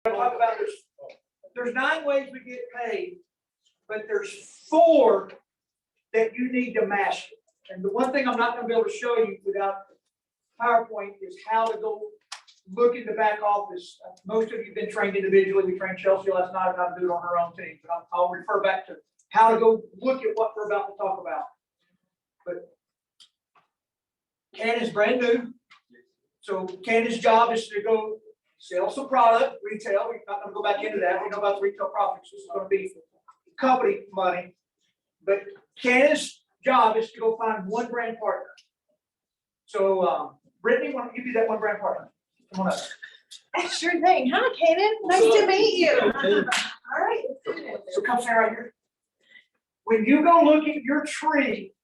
talk about there's 9 ways we get paid, but there's 4 that you need to master. And the one thing I'm not going to be able to show you without PowerPoint is how to go look in the back office. Most of you have been trained individually. We trained Chelsea last night how to do it on her own team. But I'll refer back to how to go look at what we're about to talk about. But Ken is brand new. So Ken's job is to go sell some product, retail. We're not going to go back into that. We know about the retail profits. This is going to be company money. But Ken's job is to go find one brand partner. So Brittany, why don't you be that one brand partner? Come on up. Sure thing. Hi, Kaden. Nice to meet you. All right. So come stand right here. When you go look at your tree,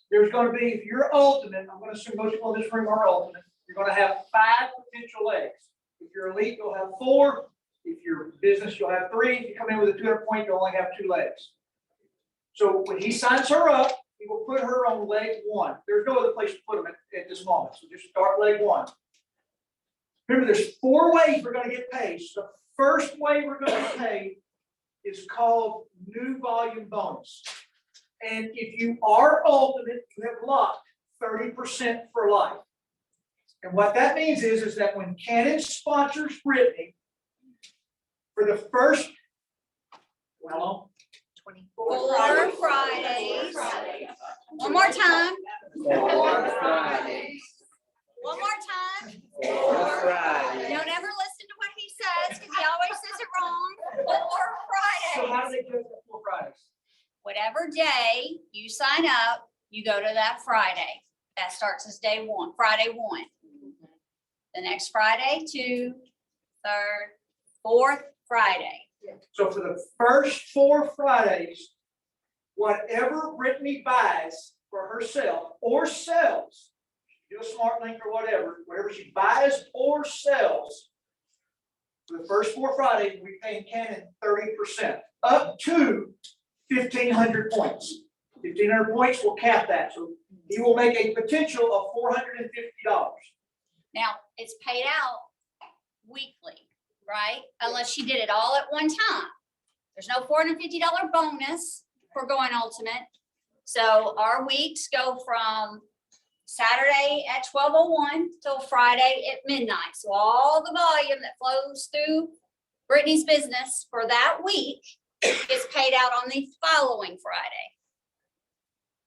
there's going to be, if you're ultimate, I'm going to assume most people in this room are ultimate, you're going to have 5 potential legs. If you're elite, you'll have 4. If you're business, you'll have 3. If you come in with a 200 point, you'll only have 2 legs. So when he signs her up, he will put her on leg 1. There's no other place to put them at this moment. So just start leg 1. Remember, there's 4 ways we're going to get paid. So the first way we're going to get paid is called new volume bonus. And if you are ultimate, you have locked 30% for life. And what that means is that when Canon sponsors Brittany for the first, how long? 4 Fridays. One more time. 4 Fridays. One more time. 4 Fridays. Don't ever listen to what he says because he always says it wrong. 4 So how do Fridays. they do it for 4 Fridays? Whatever day you sign up, you go to that Friday. That starts as day 1, Friday 1. The next Friday, 2, 3rd, 4th Friday. So for the first 4 Fridays, whatever Brittany buys for herself or sells, do a smart link or whatever she buys or sells, for the first 4 Fridays, we pay Canon 30%, up to 1,500 points. 1,500 points will cap that. So he will make a potential of $450. Now, it's paid out weekly, right? Unless she did it all at one time. There's no $450 bonus for going ultimate. So our weeks go from Saturday at 12:01 till Friday at midnight. So all the volume that flows through Brittany's business for that week gets paid out on the following Friday.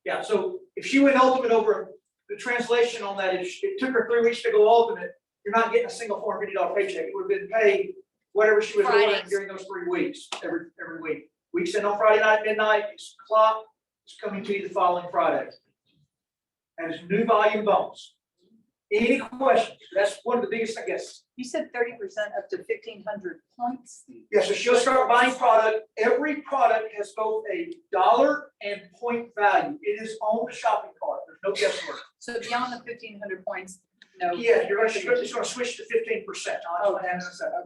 Yeah, so if she went ultimate over, the translation on that is it took her 3 weeks to go ultimate, you're not getting a single $450 paycheck. It would have been paid whatever she was doing Fridays. during those 3 weeks, every week. Weeks in on Friday night at midnight, it's clock, it's coming to you the following Friday. As new volume bonus. Any questions? That's one of the biggest, I guess. You said 30% up to 1,500 points. Yeah, so she'll start buying product. Every product has both a dollar and point value. It is on the shopping cart. There's no guesswork. So beyond the 1,500 points, no. Yeah, she's going to switch to 15%. Oh,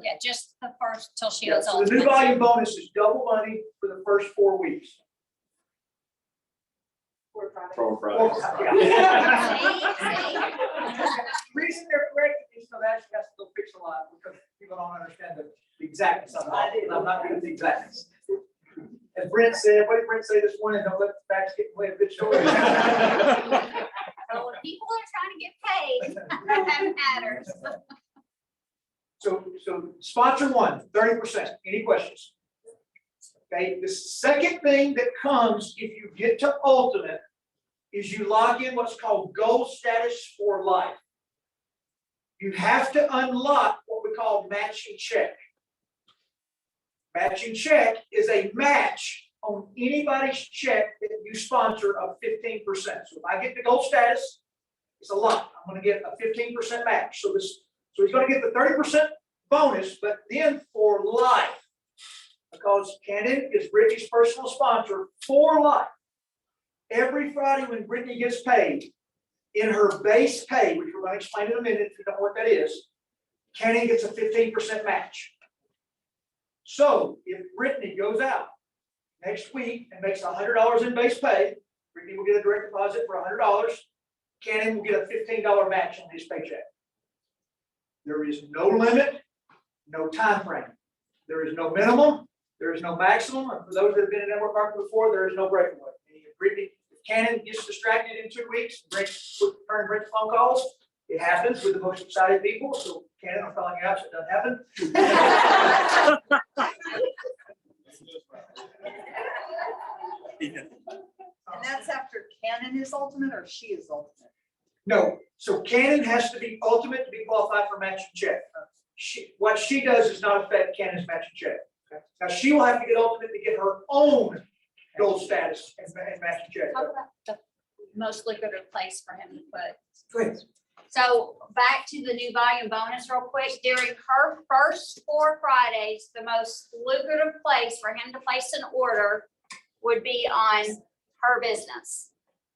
Yeah, just the first till she Yeah, goes so the new ultimate. volume bonus is double money for the first 4 weeks. 4 Fridays. 4 Fridays. Yeah. See? The reason they're correcting me so that she has to go fix a lot because people don't understand the exactness of it. I'm not good at the exactness. As Brent said, what did Brent say this morning? Don't let the facts get in the way of good stories. So when people are trying to get paid, that matters. So sponsor 1, 30%. Any questions? Okay, the second thing that comes if you get to ultimate is you log in what's called gold status for life. You have to unlock what we call matching check. Matching check is a match on anybody's check that you sponsor of 15%. So if I get the gold status, it's a lot. I'm going to get a 15% match. So he's going to get the 30% bonus, but then for life. Because Canon is Brittany's personal sponsor for life. Every Friday when Brittany gets paid, in her base pay, which we're going to explain in a minute if you don't know what that is, Canon gets a 15% match. So if Brittany goes out next week and makes $100 in base pay, Brittany will get a direct deposit for $100. Canon will get a $15 match on his paycheck. There is no limit, no time frame. There is no minimum, there is no maximum, and for those that have been in network marketing before, there is no breakaway. If Canon gets distracted in 2 weeks, brings phone calls, it happens with the most excited people, so Canon, I'm calling you out so it doesn't happen. And that's after Canon is ultimate or she is ultimate? No, so Canon has to be ultimate to be qualified for matching check. What she does does not affect Canon's matching check. Now, she will have to get ultimate to get her own gold status and matching check. Talk about the most lucrative place for him to put. Go ahead. So back to the new volume bonus real quick, during her first 4 Fridays, the most lucrative place for him to place an order would be on her business.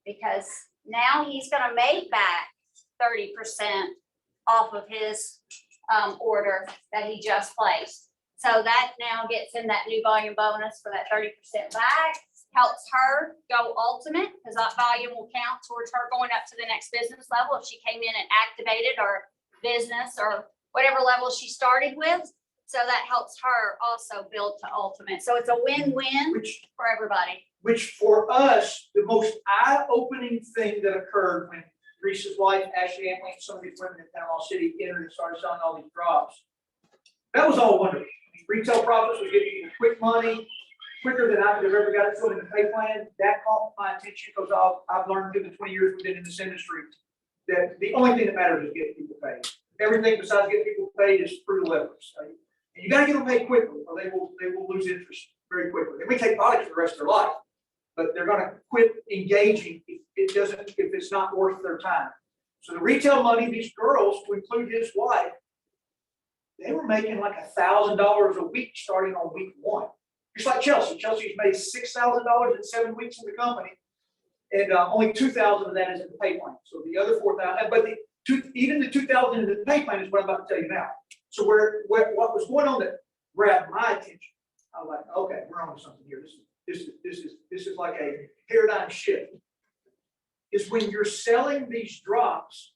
Because now he's gonna make back 30% off of his order that he just placed. So that now gets in that new volume bonus for that 30% back, helps her go ultimate, because that volume will count towards her going up to the next business level if she came in and activated or business or whatever level she started with. So that helps her also build to ultimate. So it's a win-win for everybody. Which for us, the most eye-opening thing that occurred when Reese's wife, Ashley Antley, and some of these women in Panama City entered and started selling all these drops. That was all wonderful. Retail profits was getting you quick money, quicker than I could have ever got it to in the pay plan. That caught my attention because I've learned through the 20 years we've been in this industry that the only thing that matters is getting people paid. Everything besides getting people paid is through the levers. And you got to get them paid quickly, or they will lose interest very quickly. They may take products for the rest of their life, but they're going to quit engaging if it's not worth their time. So the retail money, these girls, to include his wife, they were making like $1,000 a week starting on week 1. Just like Chelsea. Chelsea's made $6,000 in 7 weeks in the company, and only $2,000 of that is in the pay plan. So the other $4,000, but even the $2,000 in the pay plan is what I'm about to tell you now. So what was going on that grabbed my attention, I was like, okay, we're on to something here. This is like a paradigm shift. Is when you're selling these drops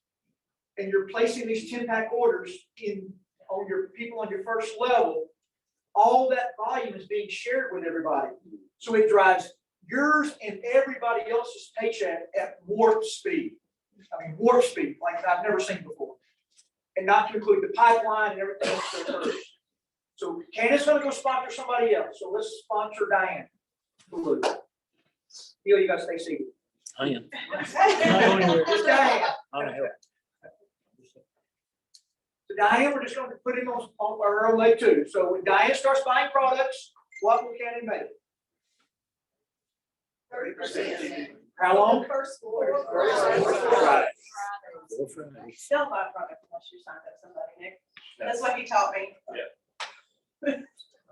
and you're placing these 10-pack orders on your people on your first level, all that volume is being shared with everybody. So it drives yours and everybody else's paycheck at warp speed. I mean, warp speed, like I've never seen before. And not to include the pipeline and everything else that occurs. So Candace's gonna go sponsor somebody else. So let's sponsor Diane. You gotta stay seated. I am. It's Diane. I'm here. So Diane, we're just going to put it on her own leg too. So when Diane starts buying products, what will Cannon make? 30%. How long? First order. Right. Still buy product unless you sign up somebody, Nick. That's what he taught me.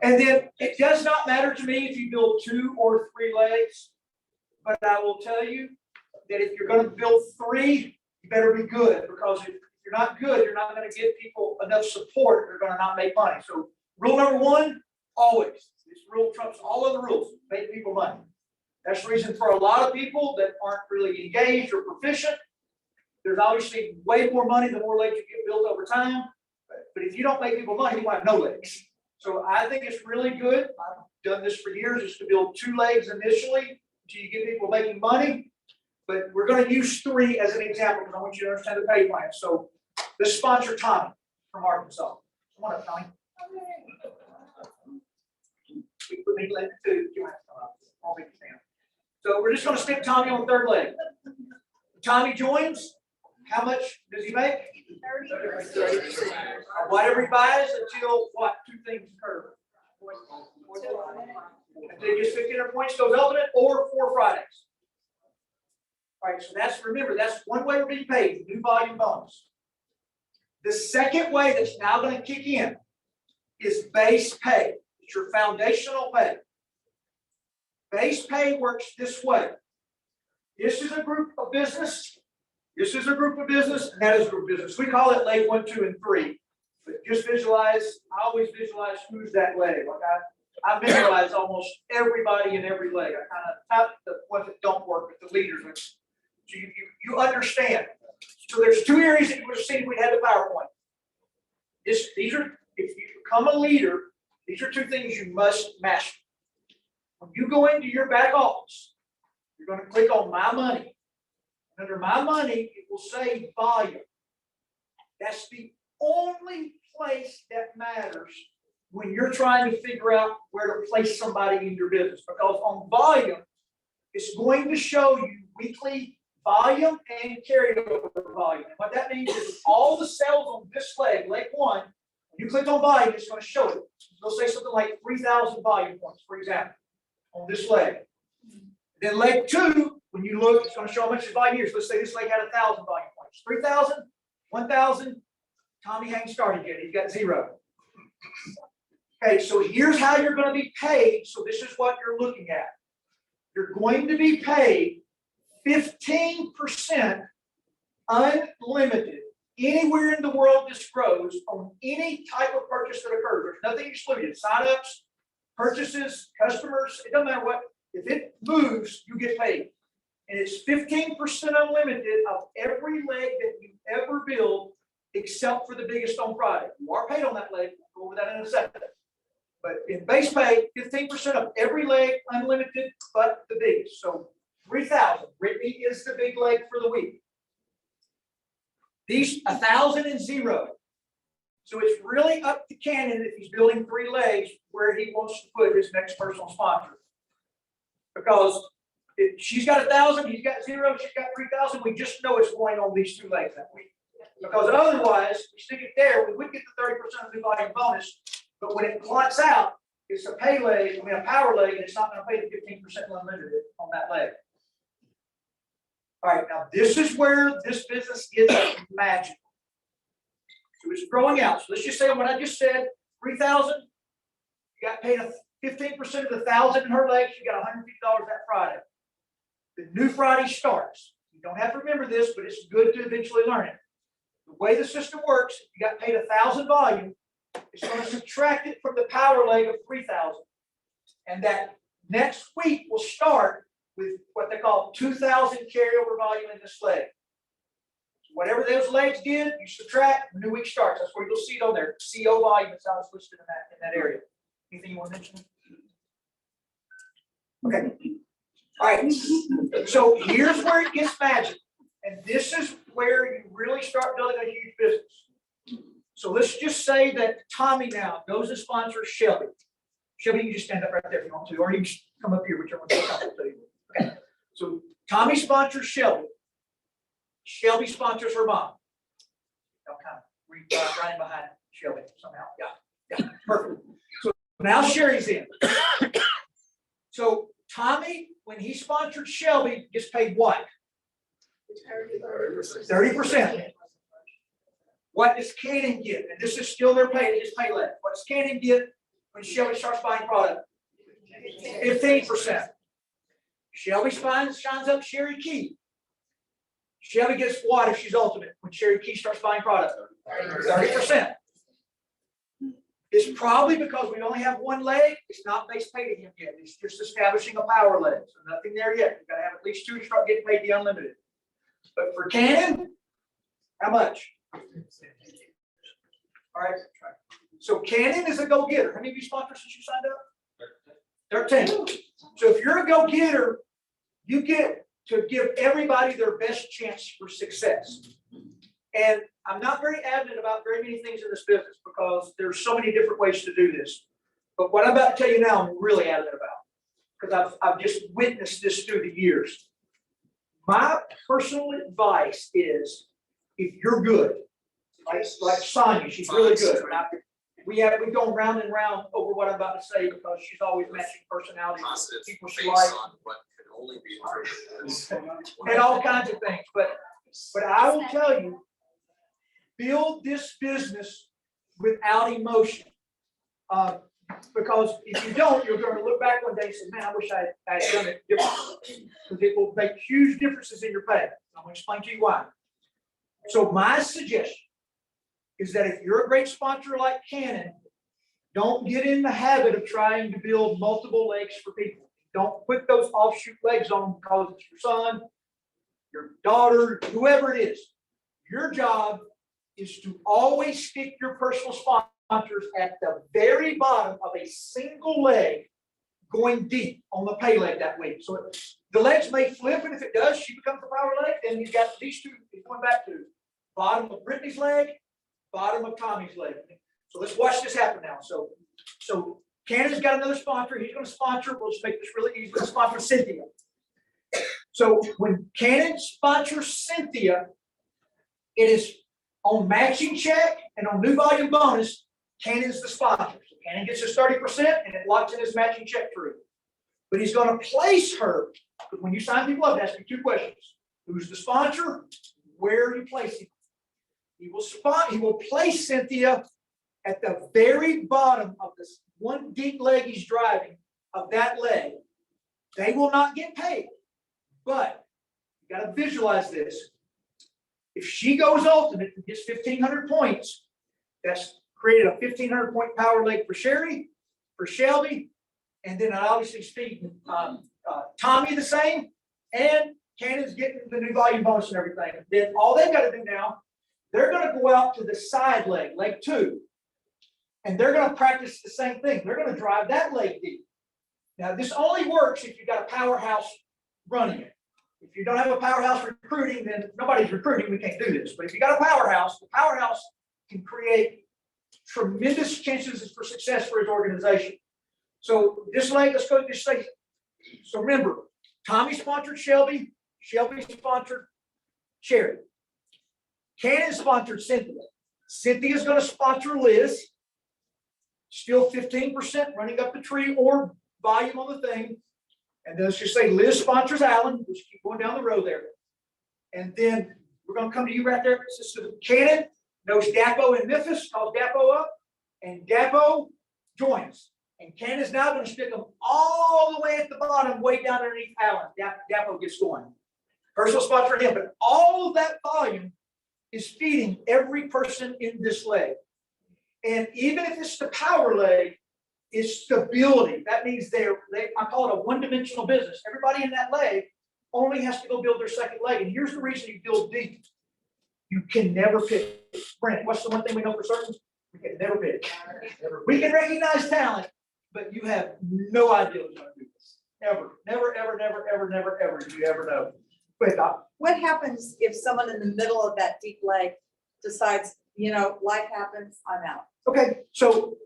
And then it does not matter to me if you build 2 or 3 legs, but I will tell you that if you're going to build 3, you better be good, because if you're not good, you're not going to give people enough support. They're going to not make money. So rule number 1, always, this rule trumps all other rules, make people money. That's the reason for a lot of people that aren't really engaged or proficient. There's obviously way more money the more legs you get built over time. But if you don't make people money, you won't have no legs. So I think it's really good. I've done this for years, is to build 2 legs initially until you get people making money. But we're going to use 3 as an example because I want you to understand the pay plan. So let's sponsor Tommy from Arkansas. Come on up, Tommy. We put me leg 2. You have to come up. I'll make you stand. So we're just going to stick Tommy on the 3rd leg. Tommy joins. How much does he make? 30%. Whatever he buys until what? 2 things occur. Until he gets 1,500 points, goes ultimate, or 4 Fridays. All right, so remember, that's one way we're being paid, new volume bonus. The second way that's now going to kick in is base pay. It's your foundational pay. Base pay works this way. This is a group of business. This is a group of business, and that is a group of business. We call it leg 1, 2, and 3. But just visualize, I always visualize who's that leg. Like I visualize almost everybody in every leg. I kind of not the ones that don't work, but the leaders. So you understand. So there's 2 areas that you would have seen if we had the PowerPoint. These are if you become a leader, these are two things you must master. When you go into your back office, you're going to click on My Money. And under My Money, it will say volume. That's the only place that matters when you're trying to figure out where to place somebody in your business. Because on volume, it's going to show you weekly volume and carryover volume. And what that means is all the sales on this leg 1, when you click on volume, it's going to show it. It'll say something like 3,000 volume points, for example, on this leg. Then leg 2, when you look, it's going to show how much is volume here. So let's say this leg had 1,000 volume points. 3,000, 1,000. Tommy hadn't started yet. He's got 0. Okay, so here's how you're going to be paid. So this is what you're looking at. You're going to be paid 15% unlimited anywhere in the world this grows on any type of purchase that occurs. There's nothing excluded. Sign-ups, purchases, customers, it doesn't matter what. If it moves, you get paid. And it's 15% unlimited of every leg that you ever build, except for the biggest on Friday. You are paid on that leg. We'll go over that in a second. But in base pay, 15% of every leg, unlimited, but the biggest. So 3,000. Brittany is the big leg for the week. These 1,000 and 0. So it's really up to Cannon if he's building 3 legs where he wants to put his next personal sponsor. Because if she's got 1,000, he's got 0, she's got 3,000. We just know it's going on these 2 legs that week. Because otherwise, we stick it there, we would get the 30% of the volume bonus. But when it clots out, it's a pay leg, a power leg, and it's not going to pay the 15% unlimited on that leg. All right, now this is where this business gets magical. So it's growing out. So let's just say what I just said, 3,000, you got paid 15% of the 1,000 in her legs, you got $150 that Friday. The new Friday starts. You don't have to remember this, but it's good to eventually learn it. The way the system works, you got paid 1,000 volume, it's going to subtract it from the power leg of 3,000. And that next week will start with what they call 2,000 carryover volume in this leg. So whatever those legs did, you subtract, the new week starts. That's where you'll see it on there. CO volume is how it's listed in that area. Anything you want to mention? Okay. All right. So here's where it gets magic. And this is where you really start building a huge business. So let's just say that Tommy now goes and sponsors Shelby. Shelby, you can just stand up right there if you want to, or you can come up here, whichever one's comfortable to you. Okay. So Tommy sponsors Shelby. Shelby sponsors her mom. I'll kind of read right in behind Shelby somehow. Yeah, perfect. So now Sherry's in. So Tommy, when he sponsored Shelby, gets paid what? 30%. What does Cannon get? And this is still their pay, his pay leg. What does Cannon get when Shelby starts buying product? 15%. Shelby shines up Sherry Key. Shelby gets what if she's ultimate when Sherry Key starts buying product? 30%. It's probably because we only have 1 leg. It's not base pay to him yet. It's just establishing a power leg. So nothing there yet. You've got to have at least 2 to start getting paid the unlimited. But for Cannon, how much? All right. So Cannon is a go-getter. How many of you sponsors since you signed up? 13. So if you're a go-getter, you get to give everybody their best chance for success. And I'm not very adamant about very many things in this business because there's so many different ways to do this. But what I'm about to tell you now, I'm really adamant about because I've just witnessed this through the years. My personal advice is if you're good, like Sonia, she's really good. We've gone round and round over what I'm about to say because she's always matching personalities with people she likes. And all kinds of things. But I will tell you, build this business without emotion. Because if you don't, you're going to look back one day and say, man, I wish I had done it differently. Because it will make huge differences in your pay. I'm going to explain to you why. So my suggestion is that if you're a great sponsor like Cannon, don't get in the habit of trying to build multiple legs for people. Don't put those offshoot legs on because it's your son, your daughter, whoever it is. Your job is to always stick your personal sponsor sponsors at the very bottom of a single leg going deep on the pay leg that week. So the legs may flip, and if it does, she becomes the power leg, and you've got these two going back to bottom of Brittany's leg, bottom of Tommy's leg. So let's watch this happen now. So Cannon's got another sponsor. He's going to sponsor. We'll just make this really easy. Let's sponsor Cynthia. So when Cannon sponsors Cynthia, it is on matching check and on new volume bonus. Cannon's the sponsor. So Cannon gets his 30% and it locks in his matching check through. But he's going to place her. Because when you sign people up, ask me two questions: who's the sponsor? Where are you placing? He will place Cynthia at the very bottom of this one deep leg he's driving of that leg. They will not get paid, but you got to visualize this. If she goes ultimate and gets 1,500 points, that's created a 1,500 point power leg for Sherry, for Shelby, and then obviously Steve, Tommy the same, and Cannon's getting the new volume bonus and everything. Then all they've got to do now, they're going to go out to the side leg, leg 2, and they're going to practice the same thing. They're going to drive that leg deep. Now, this only works if you've got a powerhouse running it. If you don't have a powerhouse recruiting, then nobody's recruiting. We can't do this. But if you got a powerhouse, the powerhouse can create tremendous chances for success for his organization. So this leg, let's go to this leg. So remember, Tommy sponsored Shelby. Shelby sponsored Sherry. Cannon sponsored Cynthia. Cynthia's going to sponsor Liz. Still 15% running up the tree or volume on the thing. And then let's just say Liz sponsors Alan. Let's keep going down the road there. And then we're going to come to you right there. So Cannon knows Dapo in Memphis, calls Dapo up, and Dapo joins. And Cannon's now going to stick them all the way at the bottom, way down underneath Alan. Dapo gets going. Personal sponsor him, but all of that volume is feeding every person in this leg. And even if it's the power leg, it's stability. That means I call it a one-dimensional business. Everybody in that leg only has to go build their second leg. And here's the reason you build deep. You can never pick. Brent, what's the one thing we know for certain? We can never pick. We can recognize talent, but you have no idea who's going to do this. Ever. Never, ever, never, ever, never, ever do you ever know. But what happens if someone in the middle of that deep leg decides, life happens, I'm out? okay, so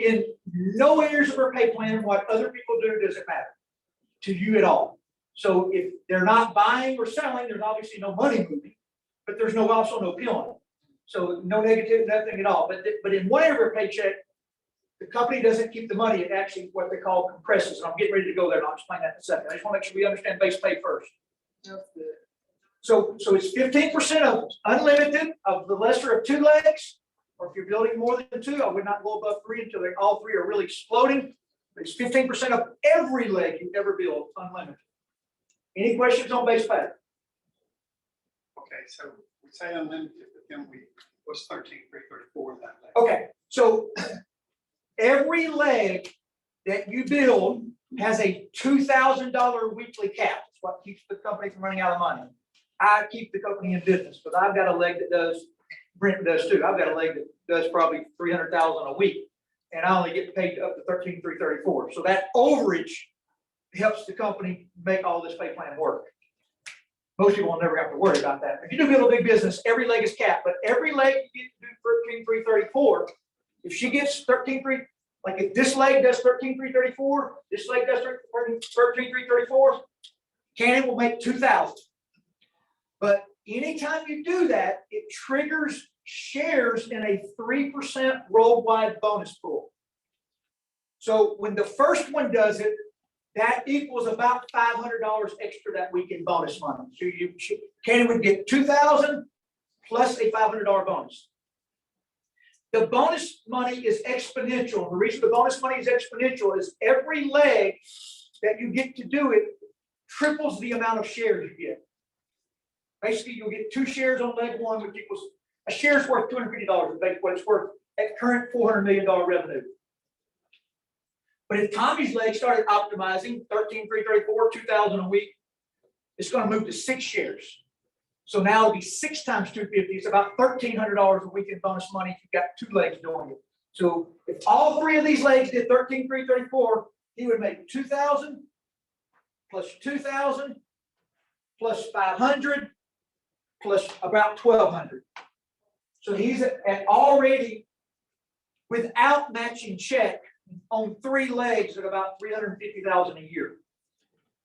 in no areas of our pay plan, what other people do doesn't matter to you at all. So if they're not buying or selling, there's obviously no money moving, but there's also no peeling. So no negative, nothing at all. But in one area of our paycheck, the company doesn't keep the money. It actually what they call compresses. And I'm getting ready to go there, and I'll explain that in a second. I just want to make sure we understand base pay first. That's good. So it's 15% of unlimited of the lesser of 2 legs, or if you're building more than 2, I would not go above 3 until all 3 are really exploding. But it's 15% of every leg you ever build, unlimited. Any questions on base pay? Okay, so we say unlimited, but then what's 13,334 in that leg? Okay, so every leg that you build has a $2,000 weekly cap. It's what keeps the company from running out of money. I keep the company in business, but I've got a leg that does, Brent does too. I've got a leg that does probably 300,000 a week, and I only get paid up to 13,334. So that overage helps the company make all this pay plan work. Most people will never have to worry about that. If you do build a big business, every leg is capped, but every leg you get to do 13,334. If she gets 13,334, like if this leg does 13,334, this leg does 13,334, Cannon will make 2,000. But anytime you do that, it triggers shares in a 3% worldwide bonus pool. So when the first one does it, that equals about $500 extra that week in bonus money. So Cannon would get 2,000 plus a $500 bonus. The bonus money is exponential. The reason the bonus money is exponential is every leg that you get to do it triples the amount of shares you get. Basically, you'll get 2 shares on leg 1, which equals a share is worth $250. That's what it's worth at current $400 million revenue. But if Tommy's leg started optimizing 13,334, 2,000 a week, it's going to move to 6 shares. So now it'll be 6 times 250. It's about $1,300 a week in bonus money if you've got 2 legs doing it. So if all three of these legs did 13,334, he would make 2,000 plus 2,000 plus 500 plus about 1,200. So he's at already, without matching check, on three legs at about 350,000 a year.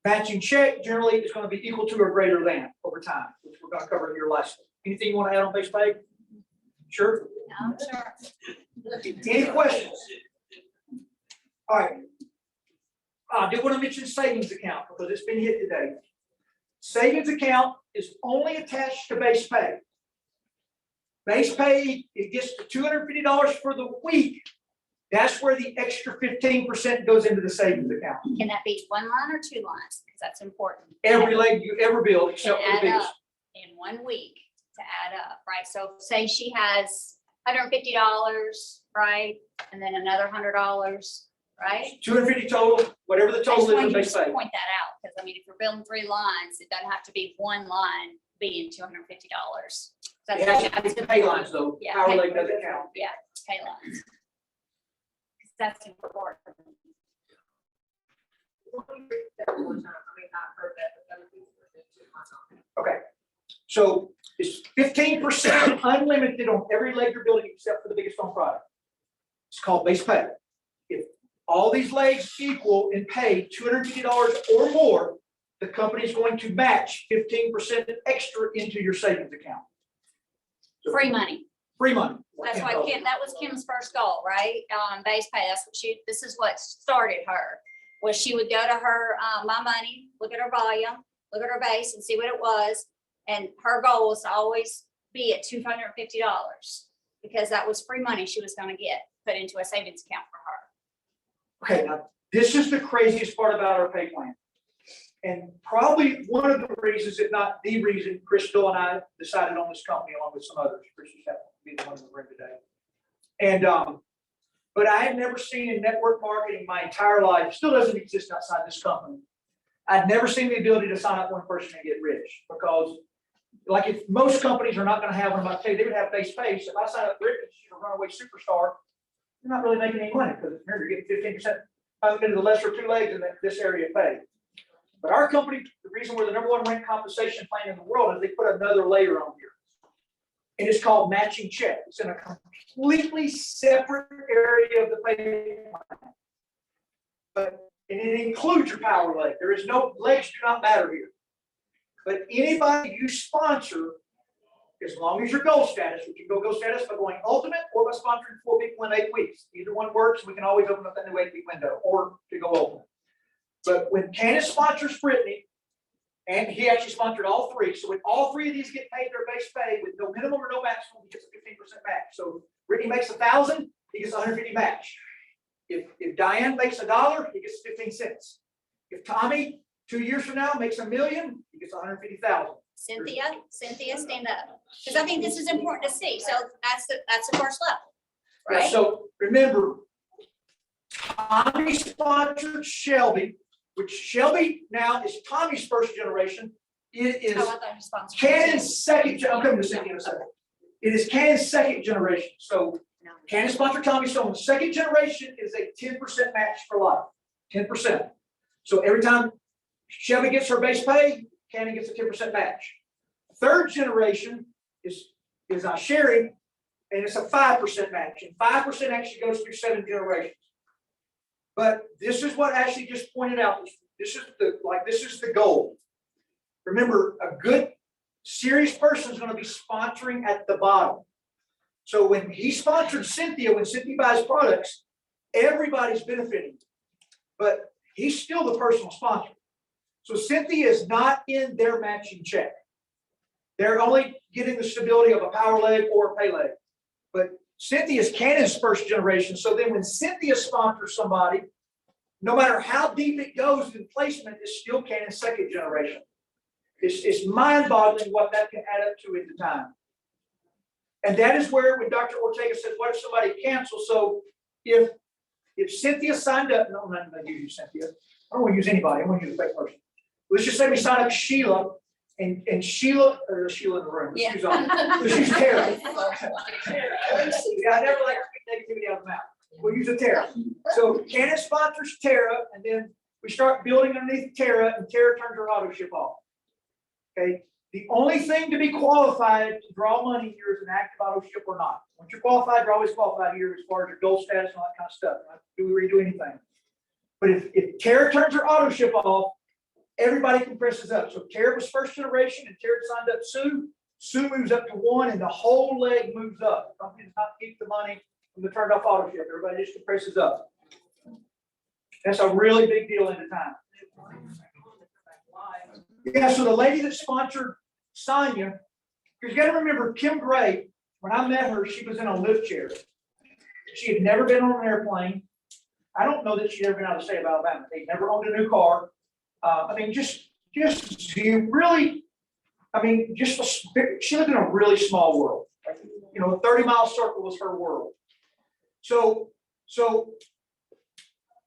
Matching check generally is going to be equal to or greater than over time, which we're going to cover in your lesson. Anything you want to add on base pay? Sure. No, sure. Any questions? All right. I did want to mention savings account because it's been hit today. Savings account is only attached to base pay. Base pay, it gets to $250 for the week. That's where the extra 15% goes into the savings account. Can that be one line or two lines? Because that's important. Every leg you ever build To except for the add biggest. up in 1 week to add up, right? So say she has $150, right? And then another $100, right? 250 total, whatever the I just total is wanted in you base to pay. point that out, because I mean, if you're building 3 lines, it doesn't have to be one line being $250. It has to be pay lines though. Yeah, Power pay- leg doesn't count. Yeah, pay lines. 'Cause that's important. Okay, so it's 15% unlimited on every leg you're building except for the biggest on product. It's called base pay. If all these legs equal in pay $250 or more, the company is going to match 15% extra into your savings account. Free money. Free money. That's why Kim, that was Kim's first goal, right? Base pay, that's what this is what started her, was she would go to her, My Money, look at her volume, look at her base and see what it was. And her goal was to always be at $250 because that was free money she was gonna get put into a savings account for her. Okay, now, this is the craziest part about our pay plan. And probably one of the reasons, if not the reason, Crystal and I decided on this company along with some others. Crystal's happened to be the one in the room today. And, but I had never seen in network marketing my entire life, still doesn't exist outside this company. I'd never seen the ability to sign up one person and get rich because like if most companies are not going to have one, I'm about to tell you, they would have base pay. So if I sign up Rick and she's a runaway superstar, you're not really making any money because remember, you're getting 15% into the lesser two legs in this area of pay. But our company, the reason we're the #1 ranked compensation plan in the world is they put another layer on here. And it's called matching check. It's in a completely separate area of the pay plan. And it includes your power leg. There is no, legs do not matter here. But anybody you sponsor, as long as your goal status, we can go goal status by going ultimate or by sponsoring 4 people in 8 weeks. Either one works. We can always open up that new 8-week window or to go ultimate. But when Candace sponsors Brittany, and he actually sponsored all 3, so when all 3 of these get paid their base pay with no minimum or no maximum, he gets a 15% match. So Brittany makes 1,000, he gets 150 match. If Diane makes $1, he gets 15 cents. If Tommy 2 years from now makes $1 million, he gets 150,000. Cynthia, stand up. Because I think this is important to see. So that's the first level, Yeah, right? so remember, Tommy sponsored Shelby, which Shelby now is Tommy's first generation. It is Oh, I thought you sponsored. Cannon's second, I'm coming to Cynthia in a second. It is Cannon's second generation. So No. Cannon sponsored Tommy, so the second generation is a 10% match for life, 10%. So every time Shelby gets her base pay, Cannon gets a 10% match. Third generation is Sherry, and it's a 5% match, and 5% actually goes through 7 generations. But this is what Ashley just pointed out. This is the goal. Remember, a good, serious person is going to be sponsoring at the bottom. So when he sponsored Cynthia, when Cynthia buys products, everybody's benefiting. But he's still the personal sponsor. So Cynthia is not in their matching check. They're only getting the stability of a power leg or a pay leg. But Cynthia's Cannon's first generation. So then when Cynthia sponsors somebody, no matter how deep it goes in placement, it's still Cannon's second generation. It's mind-boggling what that can add up to at the time. And that is where when Dr. Ortega says, what if somebody cancels? So if Cynthia signed up, no, I'm not going to use you, Cynthia. I don't want to use anybody. I want to use a fake person. Let's just say we sign up Sheila and Sheila, or Sheila in the room. Yeah. Let's use Tara. Yeah, I never like negativity out of the mouth. We'll use a Tara. So Candace sponsors Tara, and then we start building underneath Tara, and Tara turns her auto ship off. Okay, the only thing to be qualified to draw money here is an active auto ship or not. Once you're qualified, you're always qualified here as far as your goal status and all that kind of stuff. Not do we redo anything? But if Tara turns her auto ship off, everybody compresses up. So Tara was first generation, and Tara signed up Sue. Sue moves up to 1, and the whole leg moves up. The company does not keep the money from the turned off auto ship. Everybody just compresses up. That's a really big deal in the time. Yeah, so the lady that sponsored Sonia, because you got to remember, Kim Gray, when I met her, she was in a lift chair. She had never been on an airplane. I don't know that she'd ever been out of the state of Alabama. They'd never owned a new car. I mean, just really, I mean, she lived in a really small world. Like, you know, a 30-mile circle was her world. So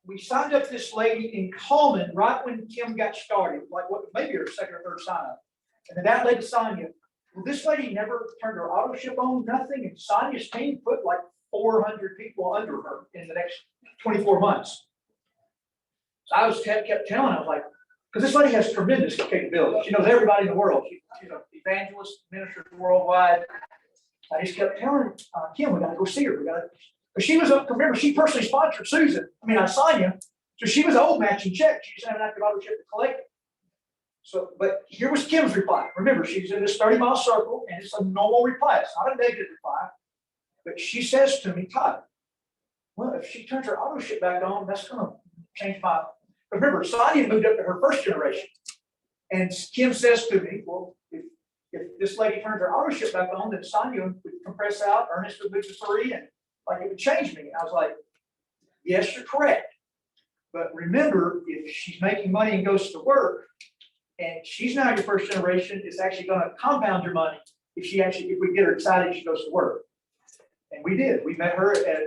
we signed up this lady in Coleman right when Kim got started, like what maybe her second or third sign up. And then that lady, Sonia, well, this lady never turned her auto ship on, nothing. And Sonia's team put like 400 people under her in the next 24 months. So I was kept telling, I was like, because this lady has tremendous capability. She knows everybody in the world. She's an evangelist, minister worldwide. I just kept telling Kim, we got to go see her. But she was up, remember, she personally sponsored Sonia. So she was an old matching check. She just had an active auto ship to collect it. So, but here was Kim's reply. Remember, she's in this 30-mile circle, and it's a normal reply. It's not a negative reply. But she says to me, Todd, well, if she turns her auto ship back on, that's going to change my. Remember, Sonia moved up to her first generation. And Kim says to me, well, if this lady turns her auto ship back on, then Sonia would compress out, Ernest would move to 3, and like it would change me. And I was like, yes, you're correct. But remember, if she's making money and goes to work, and she's now your first generation, it's actually going to compound your money if we get her excited, she goes to work. And we did. We met her at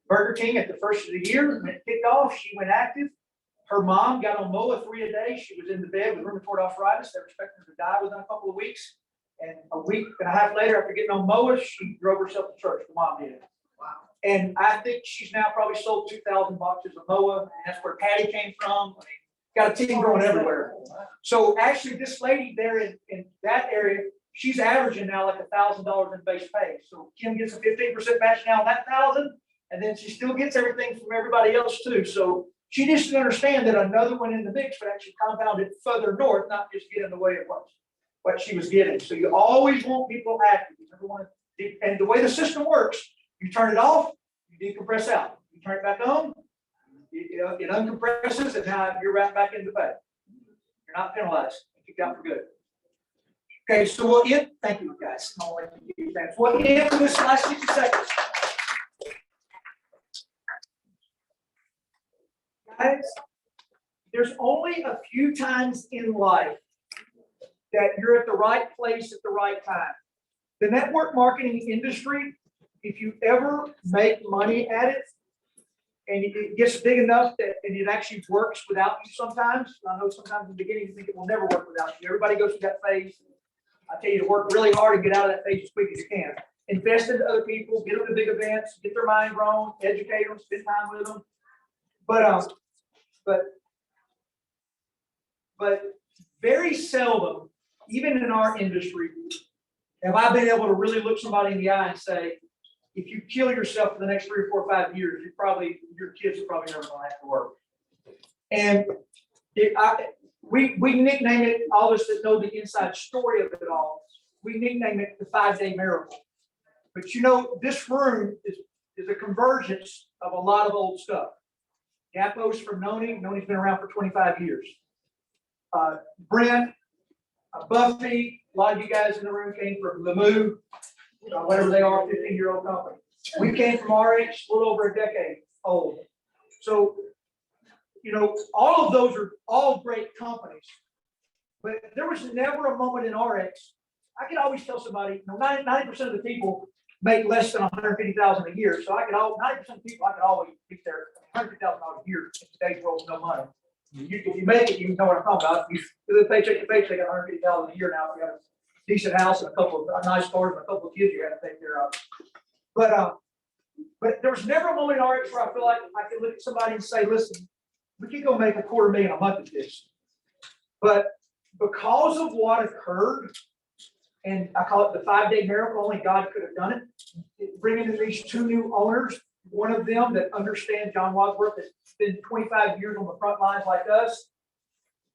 Burger King at the first of the year. When it kicked off, she went active. Her mom got on MOA 3 a day. She was in the bed with rheumatoid arthritis. They were expecting her to die within a couple of weeks. And a week and a half later, after getting on MOA, she drove herself to church. The mom did. Wow. And I think she's now probably sold 2,000 boxes of MOA. And that's where Patty came from. I mean, got a team growing everywhere. So actually, this lady there in that area, she's averaging now like $1,000 in base pay. So Kim gets a 15% match now on that 1,000, and then she still gets everything from everybody else too. So she just didn't understand that another one in the mix would actually compound it further north, not just get in the way of what she was getting. So you always want people active. You never want to, and the way the system works, you turn it off, you decompress out. You turn it back on, it uncompresses, and now you're right back into the bed. You're not penalized. You're kicked out for good. Okay, so we'll end. Thank you, guys. We'll end for this last 60 seconds. Guys, there's only a few times in life that you're at the right place at the right time. The network marketing industry, if you ever make money at it, and it gets big enough that and it actually works without you sometimes. I know sometimes in the beginning you think it will never work without you. Everybody goes through that phase. I tell you to work really hard and get out of that phase as quick as you can. Invest into other people, get them to big events, get their mind grown, educate them, spend time with them. But very seldom, even in our industry, have I been able to really look somebody in the eye and say, if you kill yourself for the next 3 or 4 or 5 years, your kids are probably never going to have to work. And we nickname it, all of us that know the inside story of it all, we nickname it the 5-day miracle. But you know, this room is a convergence of a lot of old stuff. Gapo's from Noni. Noni's been around for 25 years. Brent, Buffy, a lot of you guys in the room came from Lamu, whatever they are, 15-year-old company. We came from RH, a little over a decade old. So, you know, all of those are all great companies. But there was never a moment in RX. I could always tell somebody, you know, 90% of the people make less than $150,000 a year. So 90% of people, I could always get there $150,000 a year in today's world with no money. If you make it, you know what I'm talking about. You do the paycheck to paycheck, $150,000 a year now. If you have a decent house and a couple of nice cars and a couple of kids you got to take care of. But But there was never a moment in RX where I feel like I could look at somebody and say, listen, we could go make $250,000 a month at this. But because of what occurred, and I call it the 5-day miracle, only God could have done it, bringing in these 2 new owners, one of them that understands John Wadsworth, that's been 25 years on the front lines like us.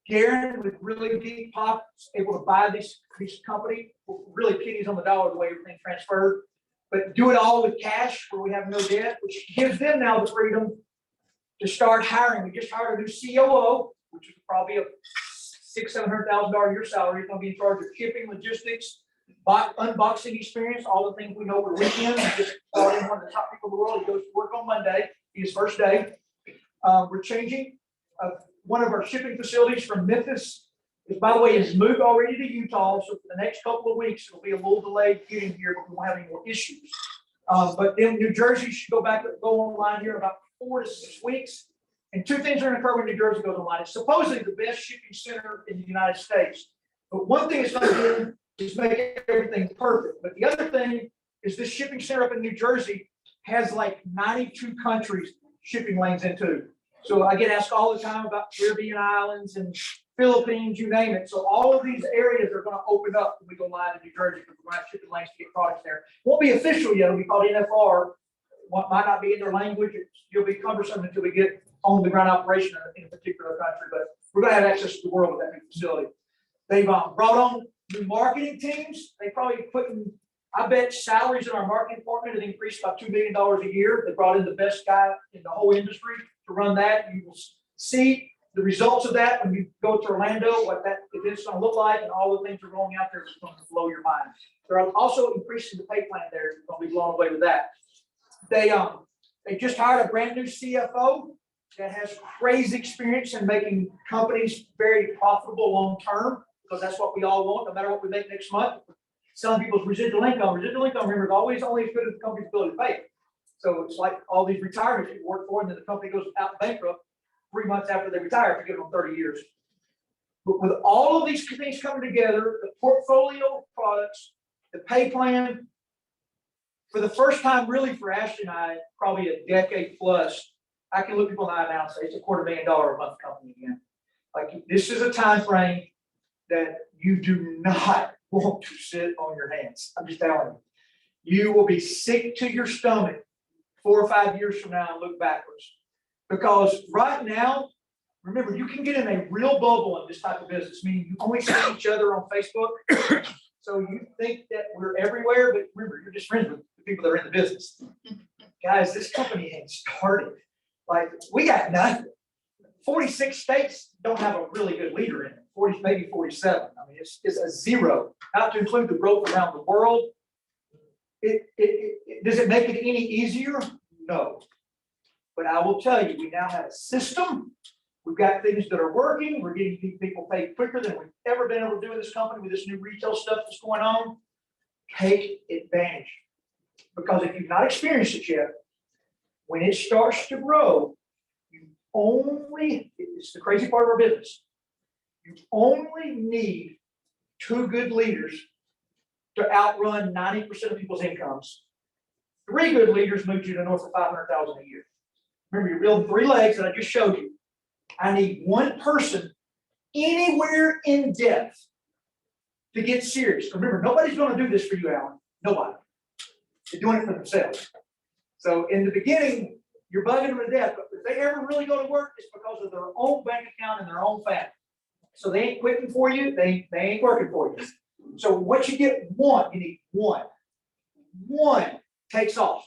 Garen with really deep pockets, able to buy this company, really pennies on the dollar the way everything transferred, but do it all with cash where we have no debt, which gives them now the freedom to start hiring. We just hired a new COO, which is probably a $600,000-$700,000 a year salary. He's going to be in charge of shipping, logistics, unboxing experience, all the things we know for the weekend. He just brought in one of the top people in the world. He goes to work on Monday, his first day. We're changing one of our shipping facilities from Memphis. Which, by the way, is moved already to Utah. So for the next couple of weeks, it'll be a little delayed getting here, but we won't have any more issues. But then New Jersey should go online here in about 4 to 6 weeks. And 2 things are going to occur when New Jersey goes online. It's supposedly the best shipping center in the United States. But one thing it's going to do is make everything perfect. But the other thing is this shipping center up in New Jersey has like 92 countries shipping lanes into. So I get asked all the time about Caribbean islands and Philippines, you name it. So all of these areas are going to open up when we go live in New Jersey because we're going to have shipping lanes to get products there. Won't be official yet. It'll be called NFR. What might not be in their language. It'll be cumbersome until we get on the ground operation in a particular country. But we're going to have access to the world with that new facility. They've brought on new marketing teams. They probably I bet salaries in our marketing department have increased about $2 million a year. They brought in the best guy in the whole industry to run that. You will see the results of that when you go to Orlando, what that event's going to look like, and all the things are rolling out there. It's going to blow your mind. They're also increasing the pay plan there. You're going to be blown away with that. They just hired a brand new CFO that has crazy experience in making companies very profitable long term, because that's what we all want, no matter what we make next month. Selling people's residual income. Residual income, remember, is always only as good as the company's ability to pay it. So it's like all these retirements you work for, and then the company goes out bankrupt 3 months after they retire if you give them 30 years. But with all of these things coming together, the portfolio of products, the pay plan, for the first time really for Ashley and I, probably a decade plus, I can look people in the eye now and say it's a $250,000 a month company again. Like, this is a time frame that you do not want to sit on your hands. I'm just telling you. You will be sick to your stomach 4 or 5 years from now and look backwards. Because right now, remember, you can get in a real bubble in this type of business, meaning you only see each other on Facebook. So you think that we're everywhere, but remember, you're just friends with the people that are in the business. Guys, this company ain't started. Like, we got nothing. 46 states don't have a really good leader in it. 40, maybe 47. I mean, it's a zero. Not to include the growth around the world. Does it make it any easier? No. But I will tell you, we now have a system. We've got things that are working. We're getting people paid quicker than we've ever been able to do in this company with this new retail stuff that's going on. Take advantage. Because if you've not experienced it yet, when it starts to grow, it's the crazy part of our business. You only need 2 good leaders to outrun 90% of people's incomes. 3 good leaders move you to north of $500,000 a year. Remember, you're building 3 legs that I just showed you. I need 1 person anywhere in depth to get serious. Remember, nobody's going to do this for you, Alan. Nobody. They're doing it for themselves. So in the beginning, you're bugging them to death, but if they ever really go to work, it's because of their own bank account and their own family. So they ain't quitting for you. They ain't working for you. So what you get, you need 1. 1 takes off.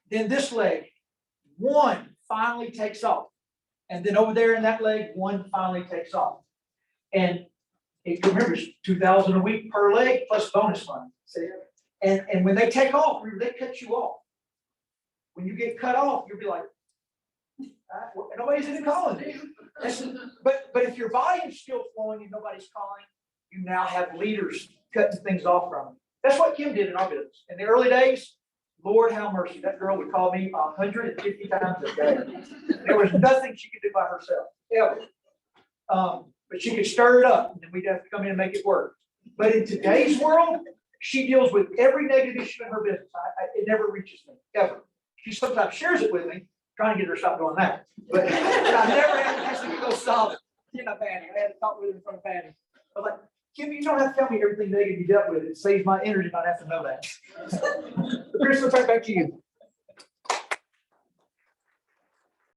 Then this leg, 1 finally takes off. And then over there in that leg, 1 finally takes off. And remember, it's $2,000 a week per leg plus bonus money. See? And when they take off, remember, they cut you off. When you get cut off, you'll be like, nobody's even calling you. But if your volume's still flowing and nobody's calling, you now have leaders cutting things off from them. That's what Kim did in our business. In the early days, Lord have mercy, that girl would call me 150 times a day. There was nothing she could do by herself, ever. But she could stir it up, and then we'd have to come in and make it work. But in today's world, she deals with every negative issue in her business. It never reaches me, ever. She sometimes shares it with me, trying to get her to stop doing that. But I never had to actually go solve it. You know, Patty, I had to talk with her in front of Patty. I was like, Kim, you don't have to tell me everything negative you dealt with. It saves my energy not have to know that. Chris, let's turn it back to you.